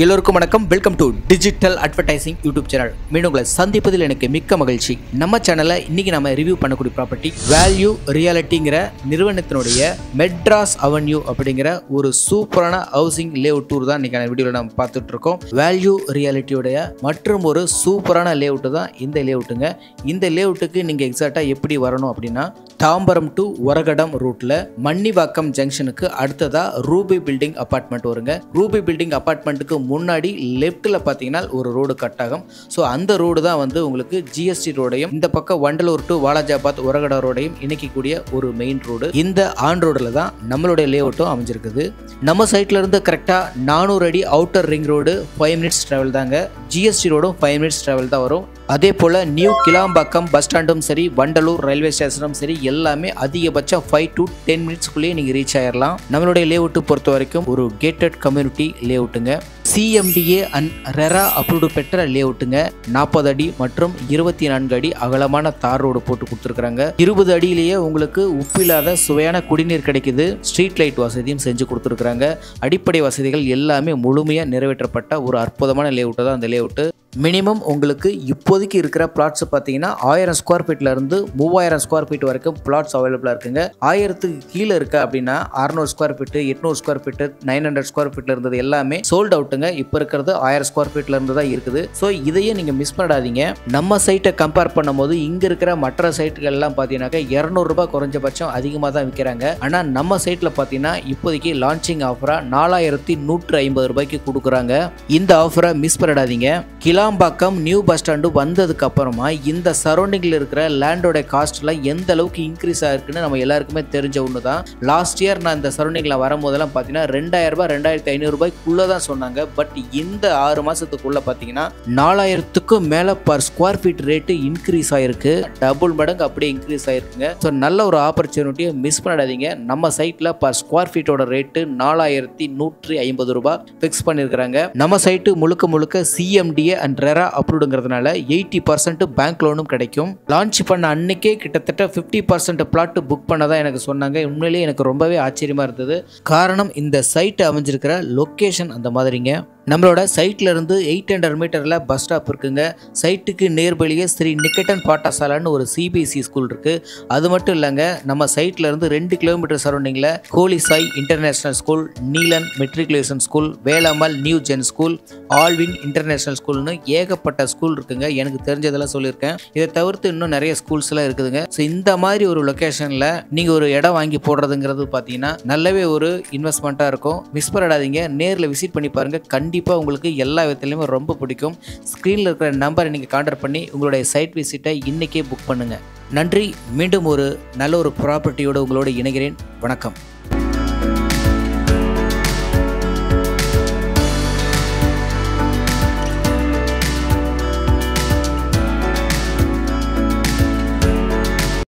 எல்லோருக்கும் வணக்கம். Welcome to digital advertising YouTube channel. மீண்டும் உங்களை சந்திப்பதில் எனக்கு மிக்க மகிழ்ச்சி. நம்ம சேனல்ல இன்னைக்கு நம்ம ரிவ்யூ பண்ணக்கூடிய ப்ராப்பர்ட்டி வேல்யூ ரியாலிட்டிங்கிற நிறுவனத்தினுடைய மெட்ராஸ் அவென்யூ அப்படிங்கிற ஒரு சூப்பரான ஹவுசிங் லேஅவுட் டூர் தான் இன்னைக்கான வீடியோவில் நம்ம பார்த்துட்டு இருக்கோம். வேல்யூ ரியாலிட்டியோடைய மற்றும் ஒரு சூப்பரான லேஅவுட் தான் இந்த லேஅவுட்டுங்க. இந்த லேஅவுட்டுக்கு நீங்கள் எக்ஸாக்டாக எப்படி வரணும் அப்படின்னா, தாம்பரம் டு ஒரகடம் ரூட்டில் மன்னிவாக்கம் ஜங்ஷனுக்கு அடுத்ததாக ரூபி பில்டிங் அப்பார்ட்மெண்ட் வருங்க. ரூபி பில்டிங் அப்பார்ட்மெண்ட்டுக்கு முன்னாடி லெஃப்ட்டில் பார்த்தீங்கன்னா ஒரு ரோடு கட் ஆகும். ஸோ அந்த ரோடு தான் வந்து உங்களுக்கு ஜிஎஸ்டி ரோடையும் இந்த பக்கம் வண்டலூர் டு வாலாஜாபாத் ஒரகடா ரோடையும் இணைக்கக்கூடிய ஒரு மெயின் ரோடு. இந்த ஆன் ரோடில் தான் நம்மளுடைய லேஅவுட்டும் அமைஞ்சிருக்குது. நம்ம சைட்ல இருந்து கரெக்டாக 400 அடி outer ring road 5 minutes travel தாங்க. ஜிஎஸ்டி ரோடும் 5 மினிட்ஸ் டிராவல் தான் வரும். அதே போல் நியூ கிளாம்பாக்கம் பஸ் ஸ்டாண்டும் சரி, வண்டலூர் ரயில்வே ஸ்டேஷனும் சரி, எல்லாமே அதிகபட்சம் 5 to 10 மினிட்ஸ்க்குள்ளேயே நீங்கள் ரீச் ஆயிடலாம். நம்மளுடைய லேஅவுட்டு பொறுத்த வரைக்கும் ஒரு கேட்டட் கம்யூனிட்டி லேஅவுட்டுங்க. CMDA அண்ட் ரெரா அப்ரூவ்டு பெற்ற லேஅவுட்டுங்க. 40 அடி மற்றும் 24 அடி அகலமான தார் ரோடு போட்டு கொடுத்துருக்காங்க. 20 அடியிலேயே உங்களுக்கு உப்பில்லாத சுவையான குடிநீர் கிடைக்குது. ஸ்ட்ரீட் லைட் வசதியும் செஞ்சு கொடுத்துருக்காங்க. அடிப்படை வசதிகள் எல்லாமே முழுமையாக நிறைவேற்றப்பட்ட ஒரு அற்புதமான லேஅவுட்டு தான் அந்த லேஅவுட்டு. மினிமம் உங்களுக்கு இப்போதைக்கு இருக்கிற பிளாட்ஸ் பார்த்தீங்கன்னா 1000 ஸ்கொயர் ஃபீட்ல இருந்து 3000 ஸ்கொயர் ஃபீட் வரைக்கும் பிளாட்ஸ் அவைலபிளாக இருக்குங்க. 1000க்கு கீழே இருக்கு அப்படின்னா 600 square feet, 800 square feet, 900 square ஃபீட்ல இருந்தது எல்லாமே சோல்ட் அவுட்டுங்க. இப்போ இருக்கிறது 1000 ஸ்கொயர் ஃபீட்ல இருந்து தான் இருக்குது. ஸோ இதையே நீங்கள் மிஸ் பண்ணாதீங்க. நம்ம சைட்டை கம்பேர் பண்ணும்போது இங்கே இருக்கிற மற்ற சைட்டுகள் எல்லாம் பார்த்தீங்கன்னாக்கா 200 ரூபாய் குறைஞ்சபட்சம் அதிகமாக தான் விற்கிறாங்க. ஆனால் நம்ம சைட்டில் பார்த்தீங்கன்னா இப்போதைக்கு லான்ச்சிங் ஆஃபராக 4150 ரூபாய்க்கு கொடுக்குறாங்க. இந்த ஆஃபரை மிஸ் பண்ணிடாதீங்க. கிளாம்பாக்கம் நியூ பஸ் ஸ்டாண்டு வந்ததுக்கு அப்புறமா இந்த சரௌண்டிங்கில் இருக்கிற லேண்டோட காஸ்ட்லாம் எந்த அளவுக்கு இன்க்ரீஸ் ஆகிருக்குன்னு நம்ம எல்லாருக்குமே தெரிஞ்ச ஒன்று தான். லாஸ்ட் இயர் நான் இந்த சரௌண்டிங்கில் வரும்போதெல்லாம் பார்த்தீங்கன்னா 2000 ரூபாய் 2500 ரூபாய்க்குள்ளே தான் சொன்னாங்க. பட் இந்த 6 மாதத்துக்குள்ளே பார்த்தீங்கன்னா 4000க்கும் மேலே per square feet rate increase ஆகிருக்கு. டபுள் மடங்கு அப்படியே இன்க்ரீஸ் ஆகிருக்குங்க. ஸோ நல்ல ஒரு ஆப்பர்ச்சுனிட்டியை மிஸ் பண்ணிடாதீங்க. நம்ம சைட்டில் பர் ஸ்கொயர் ஃபீட்டோட ரேட்டு 4150 ரூபாய் ஃபிக்ஸ் பண்ணியிருக்கிறாங்க. நம்ம சைட்டு முழுக்க CMDA அண்ட் ரெரா அப்ரூவ்டுங்கிறதுனால 80% பேங்க் லோனும் கிடைக்கும். லான்ச் பண்ண அன்னைக்கே கிட்டத்தட்ட 50% பிளாட் புக் பண்ணதான் எனக்கு சொன்னாங்க. உண்மையிலேயே எனக்கு ரொம்பவே ஆச்சரியமா இருந்தது. காரணம் இந்த சைட் அமைஞ்சிருக்கிற லொக்கேஷன் அந்த மாதிரிங்க. நம்மளோட சைட்ல இருந்து 800 மீட்டர்ல பஸ் ஸ்டாப் இருக்குங்க. சைட்டுக்கு நேர்பலியே ஸ்ரீ நிக்கேட்டன் பாடசாலைன்னு ஒரு CBSE ஸ்கூல் இருக்கு. அது மட்டும் இல்லைங்க, நம்ம சைட்ல இருந்து 2 கிலோமீட்டர் சரௌண்டிங்ல holy Sai international school, Neelan matriculation school, Velammal new gen school, Alvin international ஸ்கூல்னு ஏகப்பட்ட ஸ்கூல் இருக்குங்க. எனக்கு தெரிஞ்சதெல்லாம் சொல்லியிருக்கேன். இதை தவிர்த்து இன்னும் நிறைய ஸ்கூல்ஸ் எல்லாம் இருக்குதுங்க. ஸோ இந்த மாதிரி ஒரு லொக்கேஷன்ல நீங்க ஒரு இடம் வாங்கி போடுறதுங்கிறது பார்த்தீங்கன்னா நல்லாவே ஒரு இன்வெஸ்ட்மெண்ட்டா இருக்கும். மிஸ் பண்ணிடாதீங்க. நேரில் விசிட் பண்ணி பாருங்க. கண்டிப்பாக உங்களுக்கு எல்லா விதத்துலையுமே ரொம்ப பிடிக்கும். ஸ்க்ரீனில் இருக்கிற நம்பரை நீங்கள் கான்டாக்ட் பண்ணி உங்களுடைய சைட் விசிட்டை இன்றைக்கே புக் பண்ணுங்கள். நன்றி. மீண்டும் ஒரு நல்ல ஒரு ப்ராப்பர்ட்டியோடு உங்களோடு இணைகிறேன். வணக்கம்.